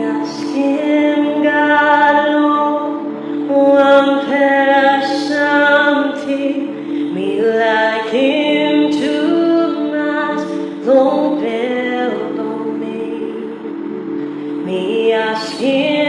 askim galo ang pesanti me like him to mas lo me askim